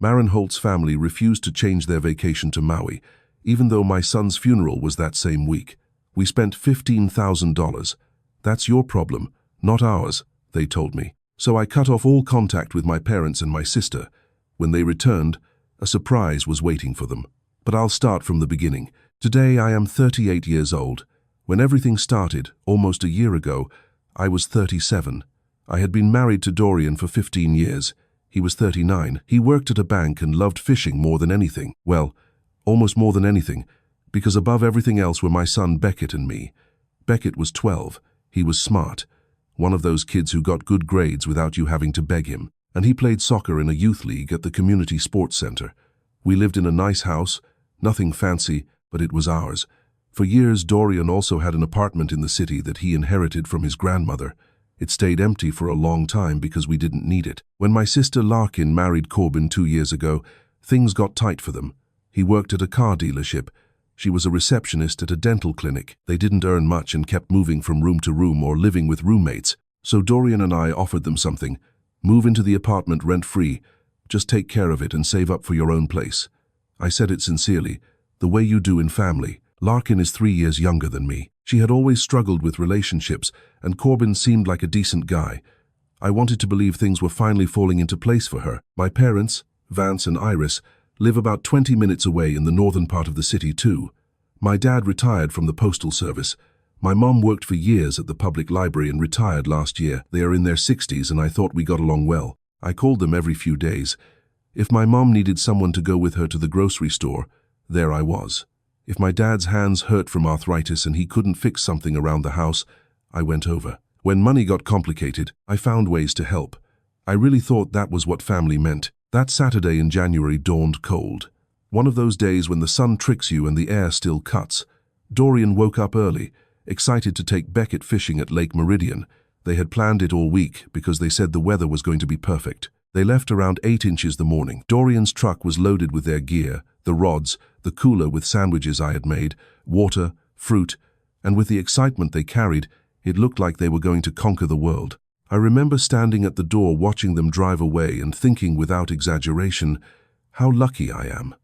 Maren Holt's family refused to change their vacation to Maui, even though my son's funeral was that same week. We spent $15,000. That's your problem, not ours, they told me. So I cut off all contact with my parents and my sister. When they returned, a surprise was waiting for them. But I'll start from the beginning. Today I am 38 years old. When everything started, almost a year ago, I was 37. I had been married to Dorian for 15 years. He was 39. He worked at a bank and loved fishing more than anything. Well, almost more than anything, because above everything else were my son Beckett and me. Beckett was 12. He was smart. One of those kids who got good grades without you having to beg him. And he played soccer in a youth league at the community sports center. We lived in a nice house, nothing fancy, but it was ours. For years, Dorian also had an apartment in the city that he inherited from his grandmother. It stayed empty for a long time because we didn't need it. When my sister Larkin married Corbin 2 years ago, things got tight for them. He worked at a car dealership. She was a receptionist at a dental clinic. They didn't earn much and kept moving from room to room or living with roommates. So Dorian and I offered them something. Move into the apartment rent-free. Just take care of it and save up for your own place. I said it sincerely, the way you do in family. Larkin is 3 years younger than me. She had always struggled with relationships, and Corbin seemed like a decent guy. I wanted to believe things were finally falling into place for her. My parents, Vance and Iris, live about 20 minutes away in the northern part of the city too. My dad retired from the postal service. My mom worked for years at the public library and retired last year. They are in their 60s and I thought we got along well. I called them every few days. If my mom needed someone to go with her to the grocery store, there I was. If my dad's hands hurt from arthritis and he couldn't fix something around the house, I went over. When money got complicated, I found ways to help. I really thought that was what family meant. That Saturday in January dawned cold. One of those days when the sun tricks you and the air still cuts. Dorian woke up early, excited to take Beckett fishing at Lake Meridian. They had planned it all week because they said the weather was going to be perfect. They left around 8 inches the morning. Dorian's truck was loaded with their gear, the rods, the cooler with sandwiches I had made, water, fruit, and with the excitement they carried, it looked like they were going to conquer the world. I remember standing at the door watching them drive away and thinking without exaggeration, how lucky I am.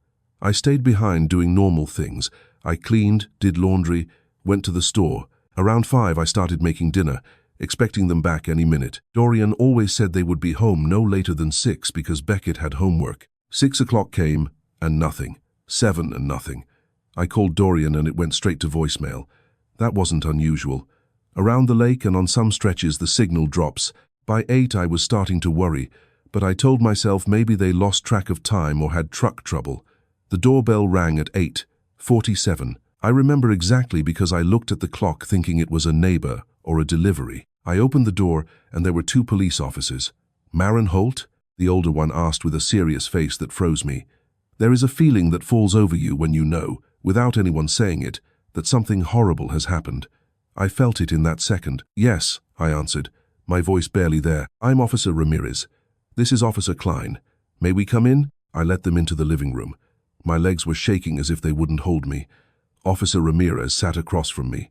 I stayed behind doing normal things. I cleaned, did laundry, went to the store. Around 5 I started making dinner, expecting them back any minute. Dorian always said they would be home no later than 6 because Beckett had homework. 6 o'clock came, and nothing. 7 and nothing. I called Dorian and it went straight to voicemail. That wasn't unusual. Around the lake and on some stretches the signal drops. By 8 I was starting to worry, but I told myself maybe they lost track of time or had truck trouble. The doorbell rang at 8:47. I remember exactly because I looked at the clock thinking it was a neighbor or a delivery. I opened the door and there were 2 police officers. Maren Holt? The older one asked with a serious face that froze me. There is a feeling that falls over you when you know, without anyone saying it, that something horrible has happened. I felt it in that second. Yes, I answered, my voice barely there. I'm Officer Ramirez. This is Officer Klein. May we come in? I let them into the living room. My legs were shaking as if they wouldn't hold me. Officer Ramirez sat across from me.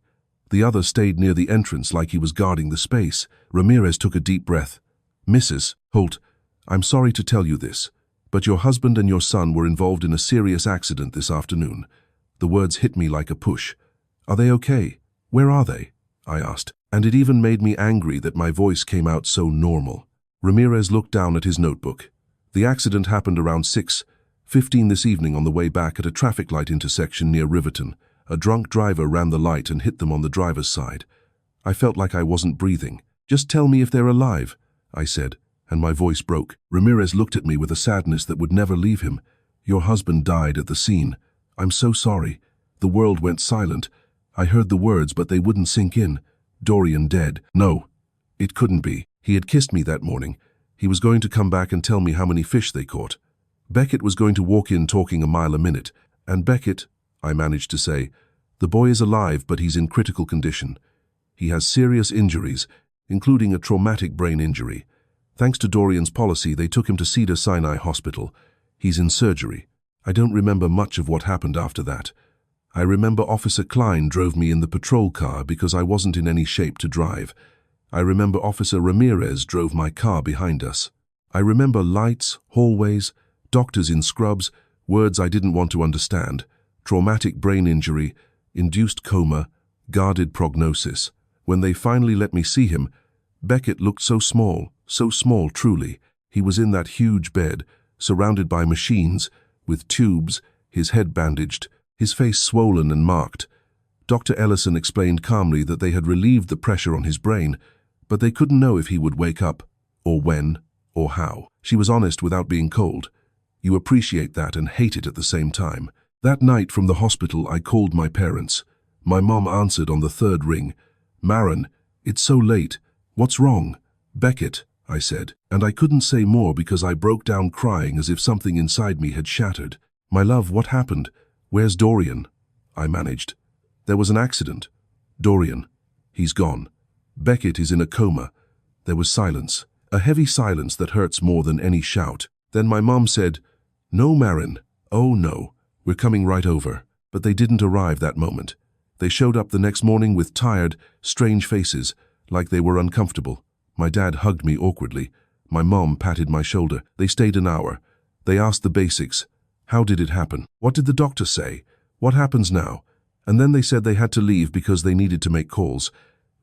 The other stayed near the entrance like he was guarding the space. Ramirez took a deep breath. Mrs. Holt, I'm sorry to tell you this, but your husband and your son were involved in a serious accident this afternoon. The words hit me like a push. Are they okay? Where are they? I asked, and it even made me angry that my voice came out so normal. Ramirez looked down at his notebook. The accident happened around 6:15 this evening on the way back at a traffic light intersection near Riverton. A drunk driver ran the light and hit them on the driver's side. I felt like I wasn't breathing. Just tell me if they're alive, I said, and my voice broke. Ramirez looked at me with a sadness that would never leave him. Your husband died at the scene. I'm so sorry. The world went silent. I heard the words, but they wouldn't sink in. Dorian dead. No, it couldn't be. He had kissed me that morning. He was going to come back and tell me how many fish they caught. Beckett was going to walk in talking a mile a minute. And Beckett, I managed to say, the boy is alive, but he's in critical condition. He has serious injuries, including a traumatic brain injury. Thanks to Dorian's policy, they took him to Cedars-Sinai Hospital. He's in surgery. I don't remember much of what happened after that. I remember Officer Klein drove me in the patrol car because I wasn't in any shape to drive. I remember Officer Ramirez drove my car behind us. I remember lights, hallways, Doctors in scrubs, words I didn't want to understand, traumatic brain injury, induced coma, guarded prognosis. When they finally let me see him, Beckett looked so small truly. He was in that huge bed, surrounded by machines, with tubes, his head bandaged, his face swollen and marked. Dr. Ellison explained calmly that they had relieved the pressure on his brain, but they couldn't know if he would wake up, or when, or how. She was honest without being cold. You appreciate that and hate it at the same time. That night from the hospital, I called my parents. My mom answered on the third ring. "Maren, it's so late. What's wrong?" "Beckett," I said, and I couldn't say more because I broke down crying as if something inside me had shattered. "My love, what happened? Where's Dorian?" I managed. "There was an accident. Dorian, he's gone. Beckett is in a coma." There was silence, a heavy silence that hurts more than any shout. Then my mom said, "No, Maren. Oh no, we're coming right over." But they didn't arrive that moment. They showed up the next morning with tired, strange faces, like they were uncomfortable. My dad hugged me awkwardly. My mom patted my shoulder. They stayed an hour. They asked the basics. How did it happen? What did the doctor say? What happens now? And then they said they had to leave because they needed to make calls.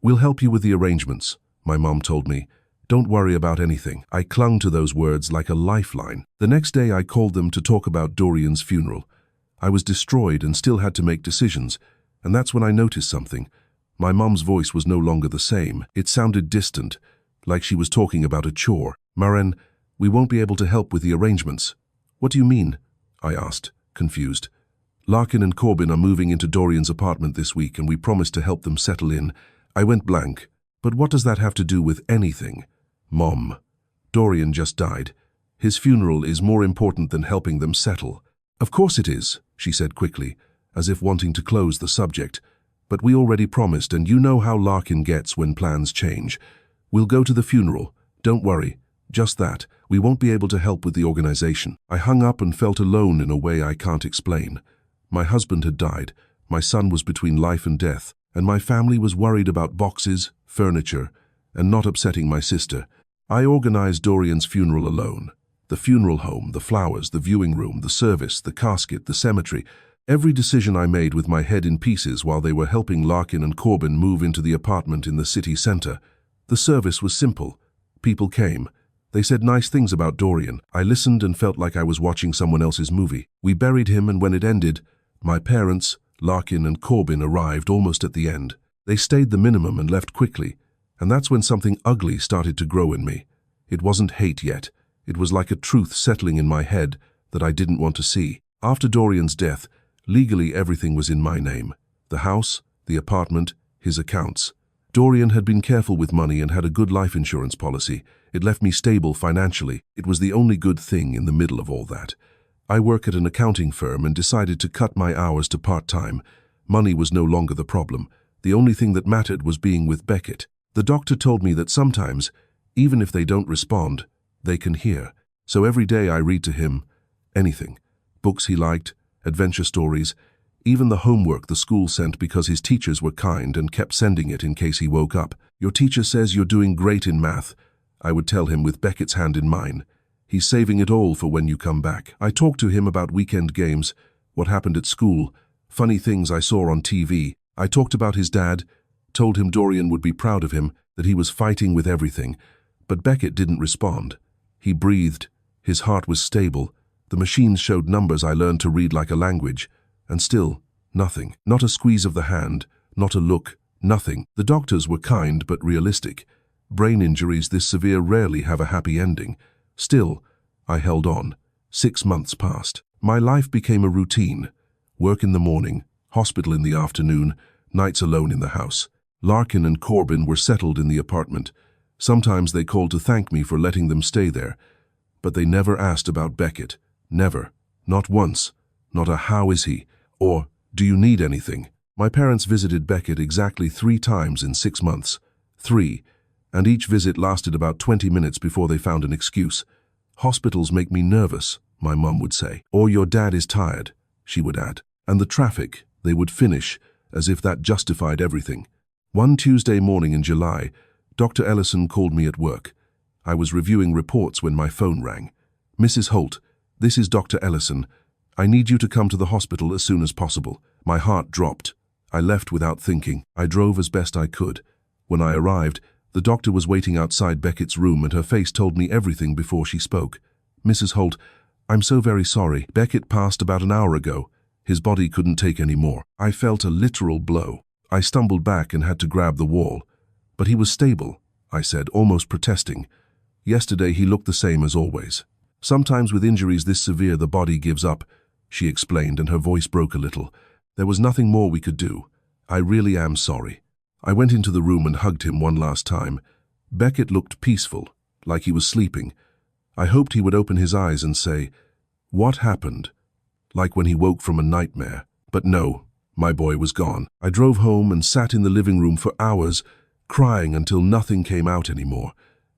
"We'll help you with the arrangements," my mom told me. "Don't worry about anything." I clung to those words like a lifeline. The next day I called them to talk about Dorian's funeral. I was destroyed and still had to make decisions, and that's when I noticed something. My mom's voice was no longer the same. It sounded distant, like she was talking about a chore. "Maren, we won't be able to help with the arrangements." "What do you mean?" I asked, confused. "Larkin and Corbin are moving into Dorian's apartment this week, and we promised to help them settle in." I went blank. "But what does that have to do with anything?" "Mom, Dorian just died. His funeral is more important than helping them settle." "Of course it is," she said quickly, as if wanting to close the subject. "But we already promised, and you know how Larkin gets when plans change. We'll go to the funeral. Don't worry. Just that. We won't be able to help with the organization." I hung up and felt alone in a way I can't explain. My husband had died. My son was between life and death, and my family was worried about boxes, furniture, and not upsetting my sister. I organized Dorian's funeral alone. The funeral home, the flowers, the viewing room, the service, the casket, the cemetery. Every decision I made with my head in pieces while they were helping Larkin and Corbin move into the apartment in the city center. The service was simple. People came. They said nice things about Dorian. I listened and felt like I was watching someone else's movie. We buried him, and when it ended, my parents, Larkin and Corbin, arrived almost at the end. They stayed the minimum and left quickly, and that's when something ugly started to grow in me. It wasn't hate yet. It was like a truth settling in my head that I didn't want to see. After Dorian's death, legally everything was in my name. The house, the apartment, his accounts. Dorian had been careful with money and had a good life insurance policy. It left me stable financially. It was the only good thing in the middle of all that. I work at an accounting firm and decided to cut my hours to part-time. Money was no longer the problem. The only thing that mattered was being with Beckett. The doctor told me that sometimes, even if they don't respond, they can hear. So every day I read to him anything. Books he liked, adventure stories, even the homework the school sent because his teachers were kind and kept sending it in case he woke up. "Your teacher says you're doing great in math," I would tell him with Beckett's hand in mine. "He's saving it all for when you come back." I talked to him about weekend games, what happened at school, funny things I saw on TV. I talked about his dad, told him Dorian would be proud of him, that he was fighting with everything. But Beckett didn't respond. He breathed. His heart was stable. The machines showed numbers I learned to read like a language. And still, nothing. Not a squeeze of the hand, not a look, nothing. The doctors were kind but realistic. Brain injuries this severe rarely have a happy ending. Still, I held on. 6 months passed. My life became a routine. Work in the morning, hospital in the afternoon, nights alone in the house. Larkin and Corbin were settled in the apartment. Sometimes they called to thank me for letting them stay there. But they never asked about Beckett. Never. Not once. Not a "how is he?" or "do you need anything?" My parents visited Beckett exactly 3 times in 6 months. 3. And each visit lasted about 20 minutes before they found an excuse. "Hospitals make me nervous," my mum would say. "Or your dad is tired," she would add. And the traffic, they would finish, as if that justified everything. One Tuesday morning in July, Dr. Ellison called me at work. I was reviewing reports when my phone rang. "Mrs. Holt, "This is Dr. Ellison. I need you to come to the hospital as soon as possible." My heart dropped. I left without thinking. I drove as best I could. When I arrived, the doctor was waiting outside Beckett's room, and her face told me everything before she spoke. "Mrs. Holt, I'm so very sorry. Beckett passed about an hour ago. His body couldn't take any more." I felt a literal blow. I stumbled back and had to grab the wall. "But he was stable," I said, almost protesting. "Yesterday he looked the same as always." "Sometimes with injuries this severe the body gives up," she explained, and her voice broke a little. "There was nothing more we could do. I really am sorry." I went into the room and hugged him one last time. Beckett looked peaceful, like he was sleeping. I hoped he would open his eyes and say, "What happened?" like when he woke from a nightmare. But no, my boy was gone. I drove home and sat in the living room for hours, crying until nothing came out anymore.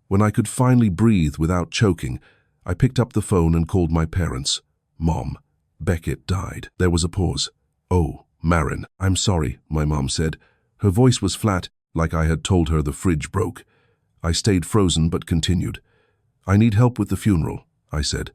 When I could finally breathe without choking, I picked up the phone and called my parents. "Mom, Beckett died." There was a pause. "Oh, Marin, I'm sorry," my mom said. Her voice was flat, like I had told her the fridge broke. I stayed frozen but continued. "I need help with the funeral," I said.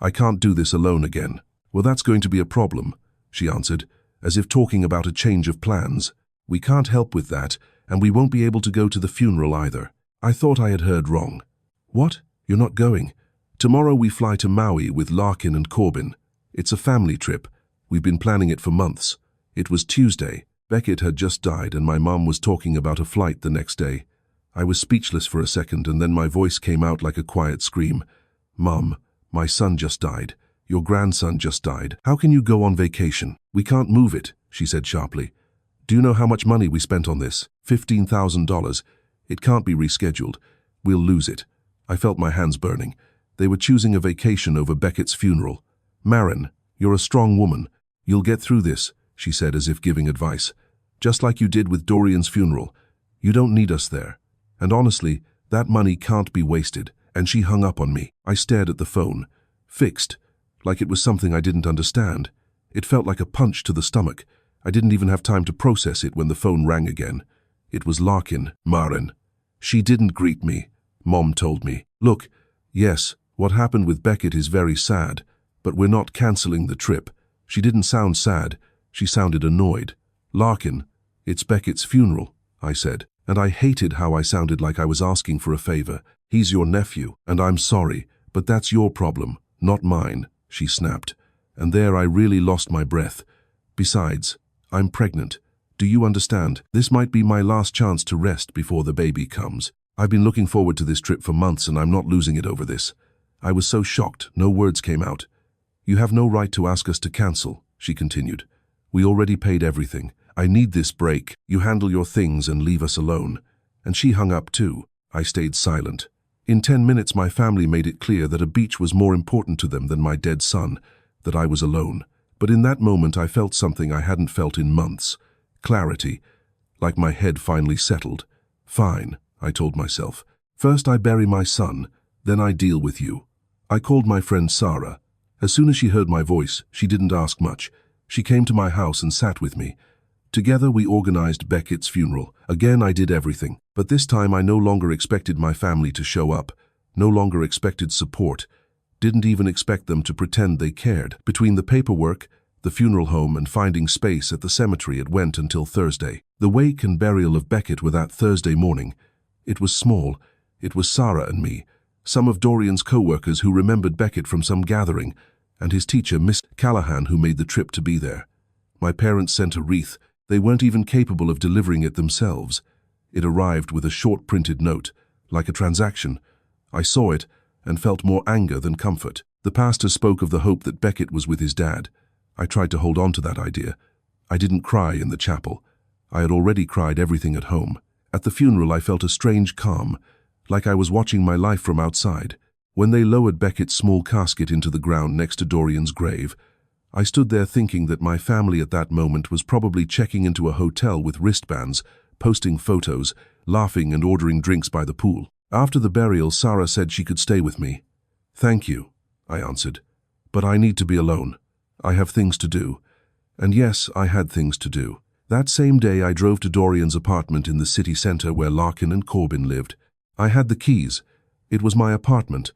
"I can't do this alone again." "Well, that's going to be a problem," she answered, as if talking about a change of plans. "We can't help with that, and we won't be able to go to the funeral either." I thought I had heard wrong. "What? You're not going?" "Tomorrow we fly to Maui with Larkin and Corbin. It's a family trip. We've been planning it for months." It was Tuesday. Beckett had just died, and my mom was talking about a flight the next day. I was speechless for a second, and then my voice came out like a quiet scream. "Mom, my son just died. Your grandson just died. How can you go on vacation?" "We can't move it," she said sharply. "Do you know how much money we spent on this? $15,000. It can't be rescheduled. We'll lose it." I felt my hands burning. They were choosing a vacation over Beckett's funeral. "Marin, you're a strong woman. You'll get through this," she said, as if giving advice. "Just like you did with Dorian's funeral. You don't need us there. And honestly, that money can't be wasted." And she hung up on me. I stared at the phone. Fixed, like it was something I didn't understand. It felt like a punch to the stomach. I didn't even have time to process it when the phone rang again. It was Larkin. "Marin." "She didn't greet me," Mom told me. "Look, yes, what happened with Beckett is very sad, but we're not canceling the trip." She didn't sound sad. She sounded annoyed. "Larkin, it's Beckett's funeral," I said, and I hated how I sounded like I was asking for a favor. "He's your nephew, and I'm sorry, but that's your problem, not mine," she snapped. And there I really lost my breath. "Besides, I'm pregnant. Do you understand? This might be my last chance to rest before the baby comes. I've been looking forward to this trip for months, and I'm not losing it over this." I was so shocked, no words came out. "You have no right to ask us to cancel," she continued. "We already paid everything. I need this break. You handle your things and leave us alone." And she hung up too. I stayed silent. In 10 minutes my family made it clear that a beach was more important to them than my dead son, that I was alone. But in that moment I felt something I hadn't felt in months. Clarity, like my head finally settled. "Fine," I told myself. "First I bury my son, then I deal with you." I called my friend Sarah. As soon as she heard my voice, she didn't ask much. She came to my house and sat with me. Together we organized Beckett's funeral. Again I did everything, but this time I no longer expected my family to show up, no longer expected support, didn't even expect them to pretend they cared. Between the paperwork, the funeral home, and finding space at the cemetery, it went until Thursday. The wake and burial of Beckett were that Thursday morning. It was small. It was Sarah and me, some of Dorian's co-workers who remembered Beckett from some gathering, and his teacher, Miss Callahan, who made the trip to be there. My parents sent a wreath. They weren't even capable of delivering it themselves. It arrived with a short printed note, like a transaction. I saw it and felt more anger than comfort. The pastor spoke of the hope that Beckett was with his dad. I tried to hold on to that idea. I didn't cry in the chapel. I had already cried everything at home. At the funeral I felt a strange calm, like I was watching my life from outside. When they lowered Beckett's small casket into the ground next to Dorian's grave, I stood there thinking that my family at that moment was probably checking into a hotel with wristbands, posting photos, laughing and ordering drinks by the pool. After the burial, Sarah said she could stay with me. "Thank you," I answered, "but I need to be alone. I have things to do." And yes, I had things to do. That same day I drove to Dorian's apartment in the city center where Larkin and Corbin lived. I had the keys. It was my apartment.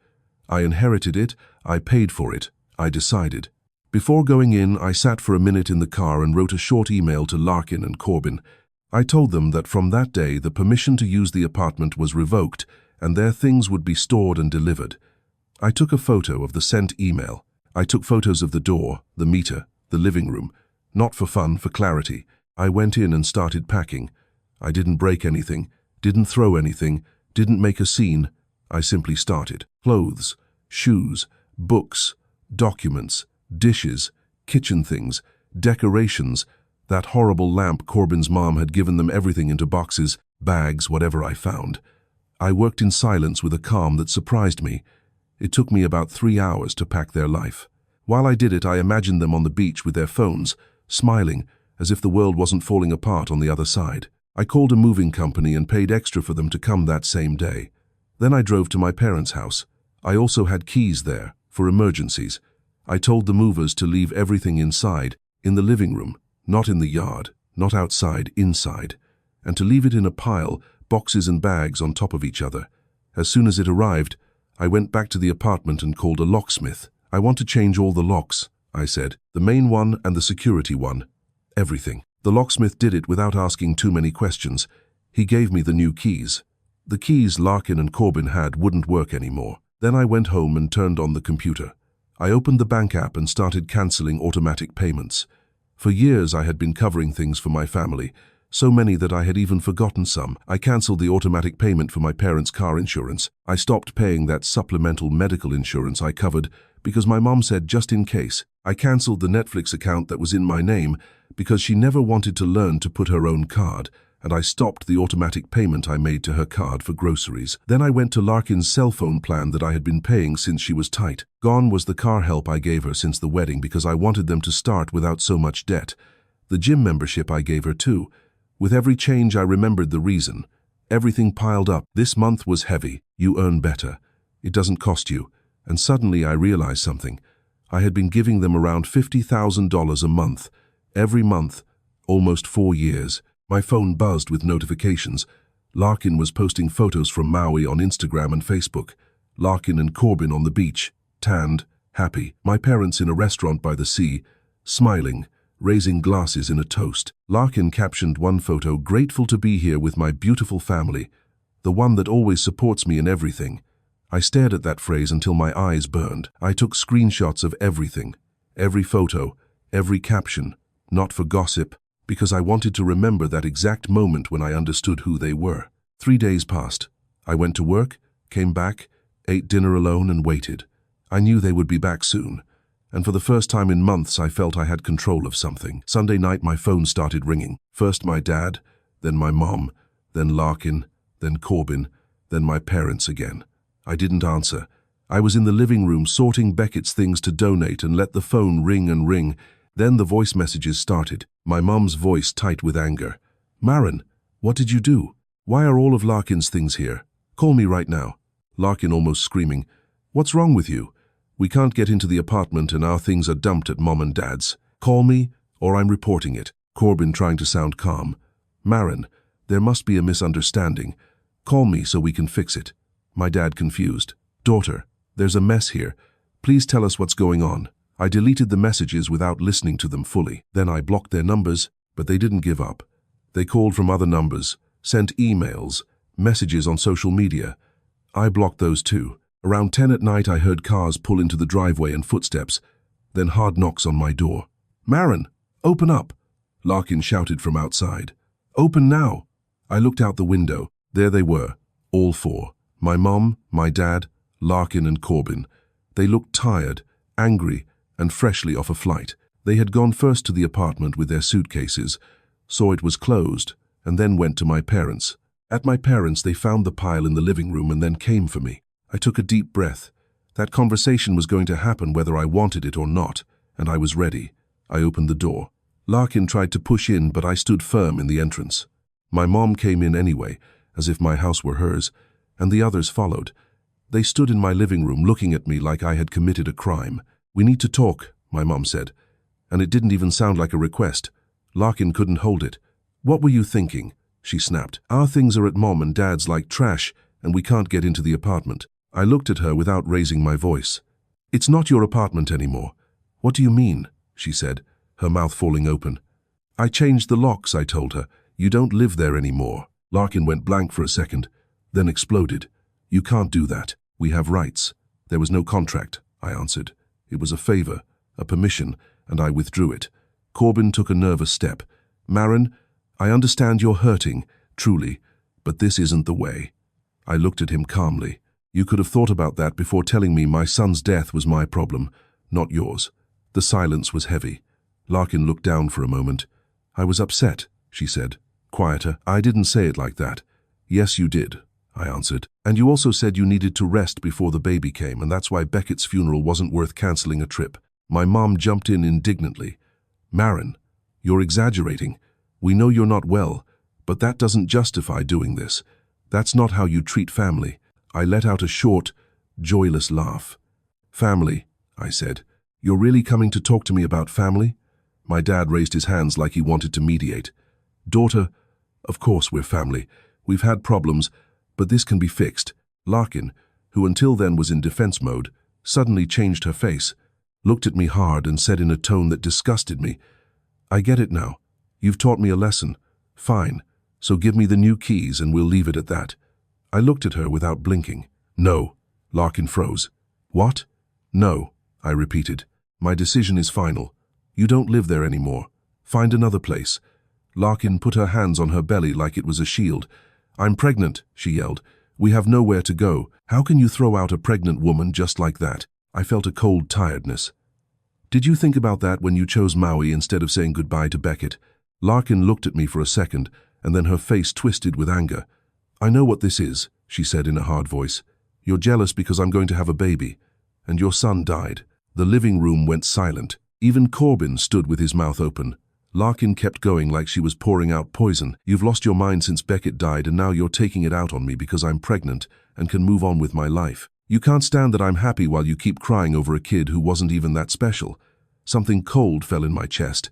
I inherited it, I paid for it, I decided. Before going in, I sat for a minute in the car and wrote a short email to Larkin and Corbin. I told them that from that day the permission to use the apartment was revoked and their things would be stored and delivered. I took a photo of the sent email. I took photos of the door, the meter, the living room. Not for fun, for clarity. I went in and started packing. I didn't break anything, didn't throw anything, didn't make a scene. I simply started. Clothes, shoes, books, documents, dishes, kitchen things, decorations. That horrible lamp Corbin's mom had given them, everything into boxes, bags, whatever I found. I worked in silence with a calm that surprised me. It took me about 3 hours to pack their life. While I did it, I imagined them on the beach with their phones, smiling, as if the world wasn't falling apart on the other side. I called a moving company and paid extra for them to come that same day. Then I drove to my parents' house. I also had keys there, for emergencies. I told the movers to leave everything inside, in the living room, not in the yard, not outside, inside, and to leave it in a pile, boxes and bags on top of each other. As soon as it arrived, I went back to the apartment and called a locksmith. I want to change all the locks, I said, the main one and the security one. Everything. The locksmith did it without asking too many questions. He gave me the new keys. The keys Larkin and Corbin had wouldn't work anymore. Then I went home and turned on the computer. I opened the bank app and started cancelling automatic payments. For years I had been covering things for my family, so many that I had even forgotten some. I cancelled the automatic payment for my parents' car insurance. I stopped paying that supplemental medical insurance I covered because my mom said just in case. I cancelled the Netflix account that was in my name because she never wanted to learn to put her own card, and I stopped the automatic payment I made to her card for groceries. Then I went to Larkin's cell phone plan that I had been paying since she was tight. Gone was the car help I gave her since the wedding because I wanted them to start without so much debt. The gym membership I gave her too. With every change I remembered the reason. Everything piled up. This month was heavy. You earn better. It doesn't cost you. And suddenly I realized something. I had been giving them around $50,000 a month. Every month. Almost 4 years. My phone buzzed with notifications. Larkin was posting photos from Maui on Instagram and Facebook. Larkin and Corbin on the beach, tanned, happy. My parents in a restaurant by the sea, smiling, raising glasses in a toast. Larkin captioned one photo, "Grateful to be here with my beautiful family, the one that always supports me in everything." I stared at that phrase until my eyes burned. I took screenshots of everything, every photo, every caption, not for gossip, because I wanted to remember that exact moment when I understood who they were. 3 days passed. I went to work, came back, ate dinner alone and waited. I knew they would be back soon. And for the first time in months I felt I had control of something. Sunday night my phone started ringing. First my dad, then my mom, then Larkin, then Corbin, then my parents again. I didn't answer. I was in the living room sorting Beckett's things to donate and let the phone ring and ring. Then the voice messages started. My mom's voice tight with anger. "Maren, what did you do? Why are all of Larkin's things here? Call me right now." Larkin almost screaming. "What's wrong with you? We can't get into the apartment and our things are dumped at Mom and Dad's. Call me or I'm reporting it." Corbin trying to sound calm. "Maren, there must be a misunderstanding. Call me so we can fix it." My dad confused. "Daughter, there's a mess here. Please tell us what's going on." I deleted the messages without listening to them fully. Then I blocked their numbers, but they didn't give up. They called from other numbers, sent emails, messages on social media. I blocked those too. Around 10 at night I heard cars pull into the driveway and footsteps, then hard knocks on my door. "Maren, open up!" Larkin shouted from outside. "Open now!" I looked out the window. There they were, all four. My mom, my dad, Larkin and Corbin. They looked tired, angry, and freshly off a flight. They had gone first to the apartment with their suitcases, saw it was closed, and then went to my parents'. At my parents' they found the pile in the living room and then came for me. I took a deep breath. That conversation was going to happen whether I wanted it or not, and I was ready. I opened the door. Larkin tried to push in, but I stood firm in the entrance. My mom came in anyway, as if my house were hers, and the others followed. They stood in my living room looking at me like I had committed a crime. "We need to talk," my mom said, and it didn't even sound like a request. Larkin couldn't hold it. "What were you thinking?" she snapped. "Our things are at Mom and Dad's like trash, and we can't get into the apartment." I looked at her without raising my voice. It's not your apartment anymore. What do you mean? She said, her mouth falling open. I changed the locks, I told her. You don't live there anymore. Larkin went blank for a second, then exploded. You can't do that. We have rights. There was no contract, I answered. It was a favor, a permission, and I withdrew it. Corbin took a nervous step. Marin, I understand you're hurting, truly, but this isn't the way. I looked at him calmly. You could have thought about that before telling me my son's death was my problem, not yours. The silence was heavy. Larkin looked down for a moment. I was upset, she said. Quieter. I didn't say it like that. Yes, you did, I answered. And you also said you needed to rest before the baby came, and that's why Beckett's funeral wasn't worth canceling a trip. My mom jumped in indignantly. Marin, you're exaggerating. We know you're not well, but that doesn't justify doing this. That's not how you treat family. I let out a short, joyless laugh. Family, I said. You're really coming to talk to me about family? My dad raised his hands like he wanted to mediate. Daughter, of course we're family. We've had problems, but this can be fixed. Larkin, who until then was in defense mode, suddenly changed her face, looked at me hard and said in a tone that disgusted me, I get it now. You've taught me a lesson. Fine. So give me the new keys and we'll leave it at that. I looked at her without blinking. No. Larkin froze. What? No, I repeated. My decision is final. You don't live there anymore. Find another place. Larkin put her hands on her belly like it was a shield. I'm pregnant, she yelled. We have nowhere to go. How can you throw out a pregnant woman just like that? I felt a cold tiredness. Did you think about that when you chose Maui instead of saying goodbye to Beckett? Larkin looked at me for a second, and then her face twisted with anger. I know what this is, she said in a hard voice. You're jealous because I'm going to have a baby. And your son died. The living room went silent. Even Corbin stood with his mouth open. Larkin kept going like she was pouring out poison. You've lost your mind since Beckett died, and now you're taking it out on me because I'm pregnant and can move on with my life. You can't stand that I'm happy while you keep crying over a kid who wasn't even that special. Something cold fell in my chest.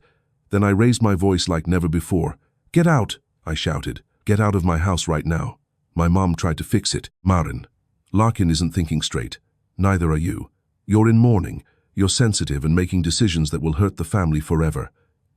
Then I raised my voice like never before. Get out, I shouted. Get out of my house right now. My mom tried to fix it. Marin, Larkin isn't thinking straight. Neither are you. You're in mourning. You're sensitive and making decisions that will hurt the family forever.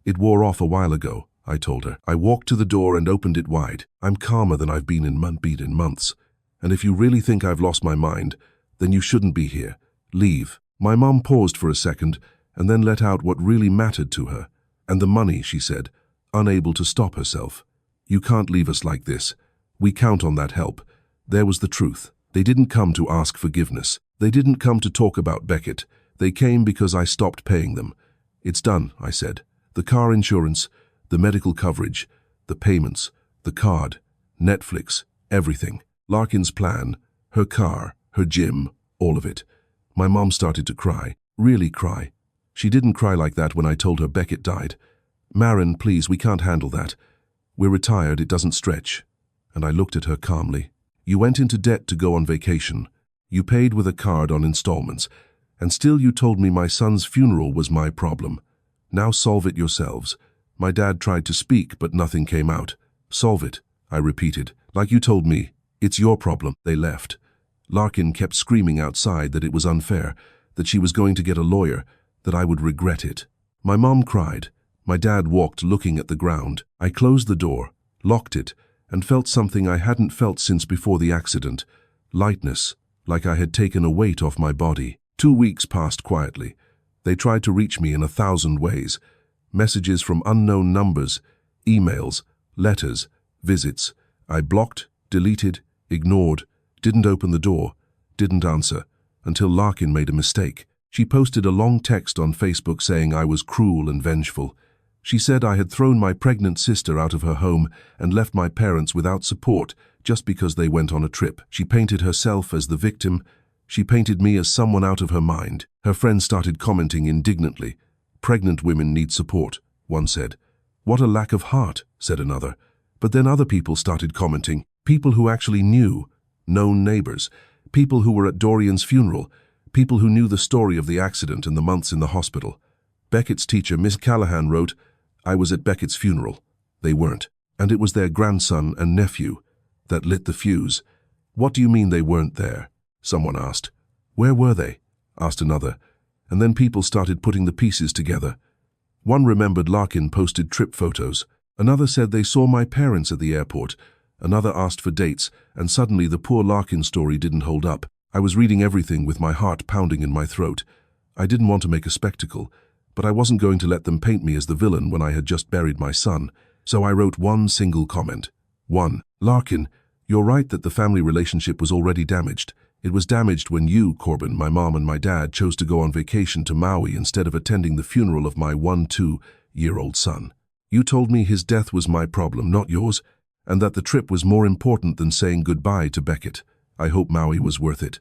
It wore off a while ago, I told her. I walked to the door and opened it wide. I'm calmer than I've been in months. And if you really think I've lost my mind, then you shouldn't be here. Leave. My mom paused for a second and then let out what really mattered to her. And the money, she said, unable to stop herself. You can't leave us like this. We count on that help. There was the truth. They didn't come to ask forgiveness. They didn't come to talk about Beckett. They came because I stopped paying them. It's done, I said. The car insurance, the medical coverage, the payments, the card, Netflix, everything. Larkin's plan, her car, her gym, all of it. My mom started to cry, really cry. She didn't cry like that when I told her Beckett died. Marin, please, we can't handle that. We're retired, it doesn't stretch. And I looked at her calmly. You went into debt to go on vacation. You paid with a card on installments. And still you told me my son's funeral was my problem. Now solve it yourselves. My dad tried to speak, but nothing came out. Solve it, I repeated, like you told me. It's your problem. They left. Larkin kept screaming outside that it was unfair, that she was going to get a lawyer, that I would regret it. My mom cried. My dad walked looking at the ground. I closed the door, locked it, and felt something I hadn't felt since before the accident. Lightness, like I had taken a weight off my body. 2 weeks passed quietly. They tried to reach me in 1,000 ways. Messages from unknown numbers, emails, letters, visits. I blocked, deleted, ignored, didn't open the door, didn't answer, until Larkin made a mistake. She posted a long text on Facebook saying I was cruel and vengeful. She said I had thrown my pregnant sister out of her home and left my parents without support just because they went on a trip. She painted herself as the victim. She painted me as someone out of her mind. Her friends started commenting indignantly. Pregnant women need support, one said. What a lack of heart, said another. But then other people started commenting. People who actually knew, known neighbors, people who were at Dorian's funeral, people who knew the story of the accident and the months in the hospital. Beckett's teacher, Miss Callahan, wrote, I was at Beckett's funeral. They weren't. And it was their grandson and nephew that lit the fuse. What do you mean they weren't there? Someone asked. Where were they? asked another, and then people started putting the pieces together. One remembered Larkin posted trip photos. Another said they saw my parents at the airport. Another asked for dates, and suddenly the poor Larkin story didn't hold up. I was reading everything with my heart pounding in my throat. I didn't want to make a spectacle, but I wasn't going to let them paint me as the villain when I had just buried my son. So I wrote one single comment. 1. Larkin, you're right that the family relationship was already damaged. It was damaged when you, Corbin, my mom and my dad chose to go on vacation to Maui instead of attending the funeral of my 2-year-old son. You told me his death was my problem, not yours, and that the trip was more important than saying goodbye to Beckett. I hope Maui was worth it.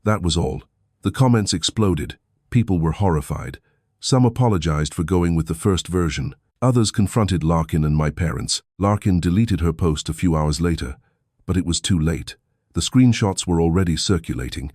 That was all. The comments exploded. People were horrified. Some apologized for going with the first version. Others confronted Larkin and my parents. Larkin deleted her post a few hours later, but it was too late. The screenshots were already circulating,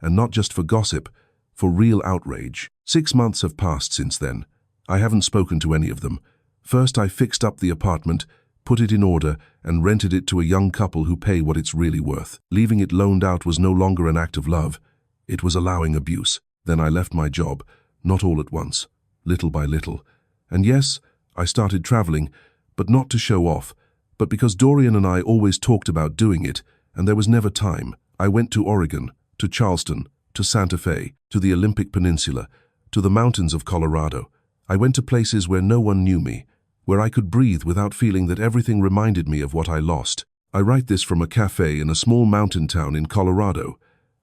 and not just for gossip, for real outrage. 6 months have passed since then. I haven't spoken to any of them. First, I fixed up the apartment, put it in order, and rented it to a young couple who pay what it's really worth. Leaving it loaned out was no longer an act of love. It was allowing abuse. Then I left my job, not all at once, little by little. And yes, I started traveling, but not to show off, but because Dorian and I always talked about doing it, and there was never time. I went to Oregon, to Charleston, to Santa Fe, to the Olympic Peninsula, to the mountains of Colorado. I went to places where no one knew me, where I could breathe without feeling that everything reminded me of what I lost. I write this from a cafe in a small mountain town in Colorado.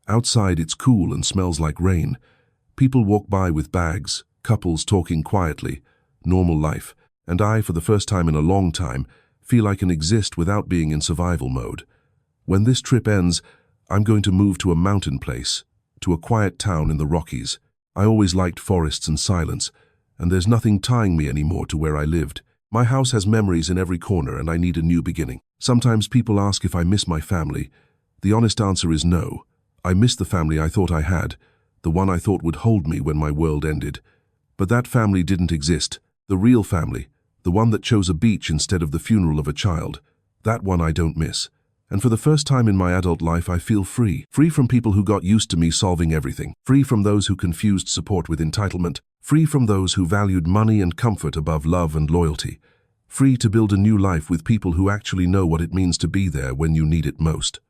Outside it's cool and smells like rain. People walk by with bags, couples talking quietly, normal life, and I, for the first time in a long time, feel I can exist without being in survival mode. When this trip ends, I'm going to move to a mountain place, to a quiet town in the Rockies. I always liked forests and silence, and there's nothing tying me anymore to where I lived. My house has memories in every corner, and I need a new beginning. Sometimes people ask if I miss my family. The honest answer is no. I miss the family I thought I had, the one I thought would hold me when my world ended. But that family didn't exist. The real family, the one that chose a beach instead of the funeral of a child, that one I don't miss. And for the first time in my adult life, I feel free. Free from people who got used to me solving everything. Free from those who confused support with entitlement. Free from those who valued money and comfort above love and loyalty. Free to build a new life with people who actually know what it means to be there when you need it most.